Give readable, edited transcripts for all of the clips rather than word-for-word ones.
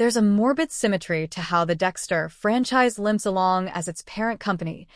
there's a morbid symmetry to how the Dexter franchise limps along as its parent company,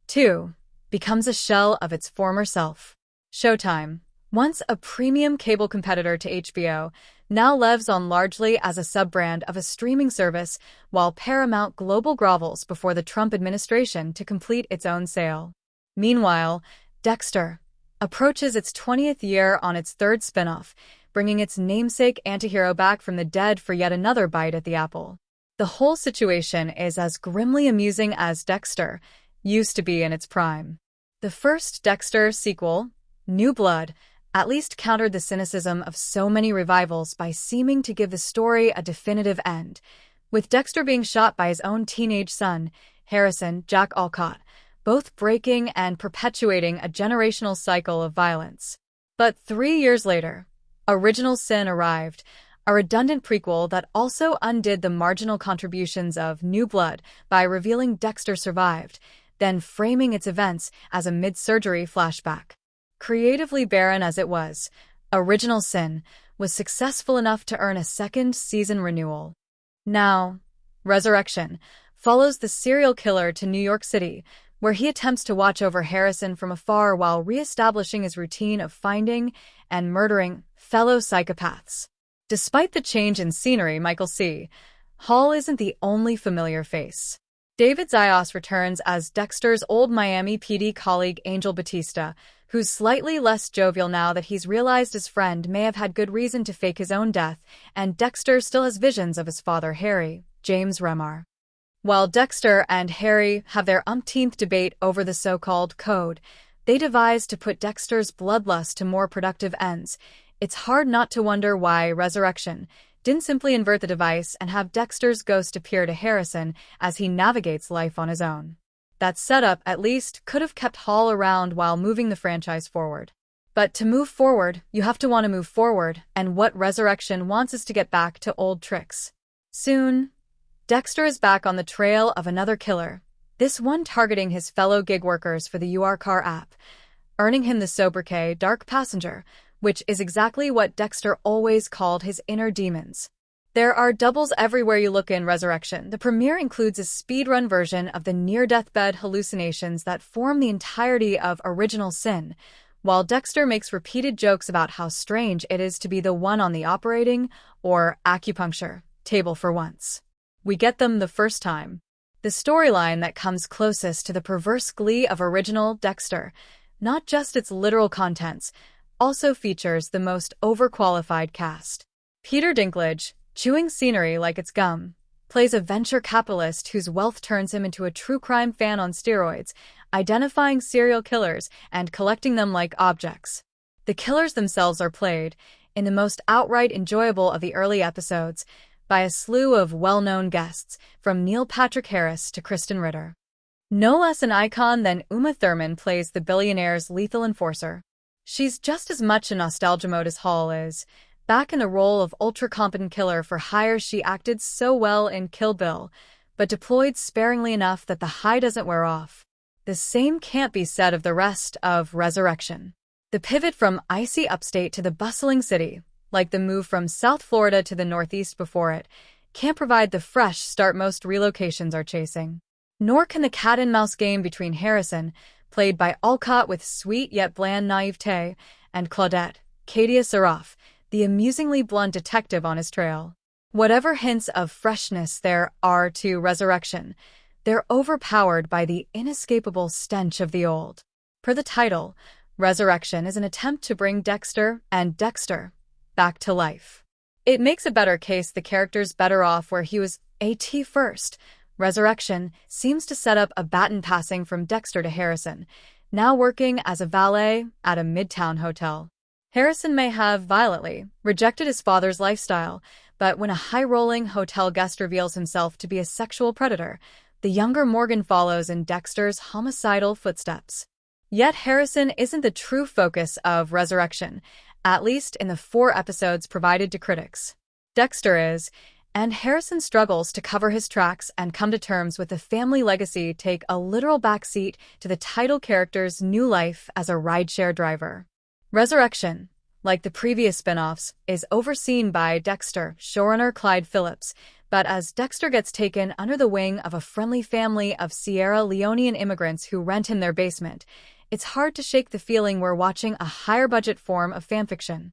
too, becomes a shell of its former self. Showtime, once a premium cable competitor to HBO, now lives on largely as a sub-brand of a streaming service, while Paramount Global grovels before the Trump administration to complete its own sale. Meanwhile, Dexter approaches its 20th year on its third spin-off, bringing its namesake antihero back from the dead for yet another bite at the apple. The whole situation is as grimly amusing as Dexter used to be in its prime. The first Dexter sequel, New Blood, at least countered the cynicism of so many revivals by seeming to give the story a definitive end, with Dexter being shot by his own teenage son, Harrison Jack Alcott, both breaking and perpetuating a generational cycle of violence. But 3 years later, Original Sin arrived, a redundant prequel that also undid the marginal contributions of New Blood by revealing Dexter survived, then framing its events as a mid-surgery flashback. Creatively barren as it was, Original Sin was successful enough to earn a second season renewal. Now, Resurrection follows the serial killer to New York City, where he attempts to watch over Harrison from afar while re-establishing his routine of finding and murdering fellow psychopaths. Despite the change in scenery, Michael C. Hall isn't the only familiar face. David Zayas returns as Dexter's old Miami PD colleague Angel Batista, who's slightly less jovial now that he's realized his friend may have had good reason to fake his own death, and Dexter still has visions of his father Harry, James Remar. While Dexter and Harry have their umpteenth debate over the so-called code they devised to put Dexter's bloodlust to more productive ends, it's hard not to wonder why Resurrection didn't simply invert the device and have Dexter's ghost appear to Harrison as he navigates life on his own. That setup, at least, could have kept Hall around while moving the franchise forward. But to move forward, you have to want to move forward, and what Resurrection wants is to get back to old tricks. Soon, Dexter is back on the trail of another killer, this one targeting his fellow gig workers for the URCar app, earning him the sobriquet Dark Passenger, which is exactly what Dexter always called his inner demons. There are doubles everywhere you look in Resurrection. The premiere includes a speedrun version of the near-deathbed hallucinations that form the entirety of Original Sin, while Dexter makes repeated jokes about how strange it is to be the one on the operating, or acupuncture, table for once. We get them the first time. The storyline that comes closest to the perverse glee of original Dexter, not just its literal contents, also features the most overqualified cast. Peter Dinklage, chewing scenery like it's gum, plays a venture capitalist whose wealth turns him into a true crime fan on steroids, identifying serial killers and collecting them like objects. The killers themselves are played, in the most outright enjoyable of the early episodes, by a slew of well-known guests, from Neil Patrick Harris to Kristen Ritter. No less an icon than Uma Thurman plays the billionaire's lethal enforcer. She's just as much a nostalgia mode as Hall is. Back in the role of ultra-competent killer for hire, she acted so well in Kill Bill, but deployed sparingly enough that the high doesn't wear off. The same can't be said of the rest of Resurrection. The pivot from icy upstate to the bustling city, like the move from South Florida to the Northeast before it, can't provide the fresh start most relocations are chasing. Nor can the cat-and-mouse game between Harrison, played by Alcott with sweet yet bland naivete, and Claudette, Katia Saraf, the amusingly blunt detective on his trail. Whatever hints of freshness there are to Resurrection, they're overpowered by the inescapable stench of the old. Per the title, Resurrection is an attempt to bring Dexter and Dexter back to life. It makes a better case the character's better off where he was AT first. Resurrection seems to set up a baton passing from Dexter to Harrison, now working as a valet at a midtown hotel. Harrison may have violently rejected his father's lifestyle, but when a high-rolling hotel guest reveals himself to be a sexual predator, the younger Morgan follows in Dexter's homicidal footsteps. Yet Harrison isn't the true focus of Resurrection, at least in the 4 episodes provided to critics. Dexter is, and Harrison struggles to cover his tracks and come to terms with the family legacy take a literal backseat to the title character's new life as a rideshare driver. Resurrection, like the previous spin-offs, is overseen by Dexter showrunner Clyde Phillips, But as Dexter gets taken under the wing of a friendly family of Sierra Leonean immigrants who rent him their basement, it's hard to shake the feeling we're watching a higher-budget form of fanfiction.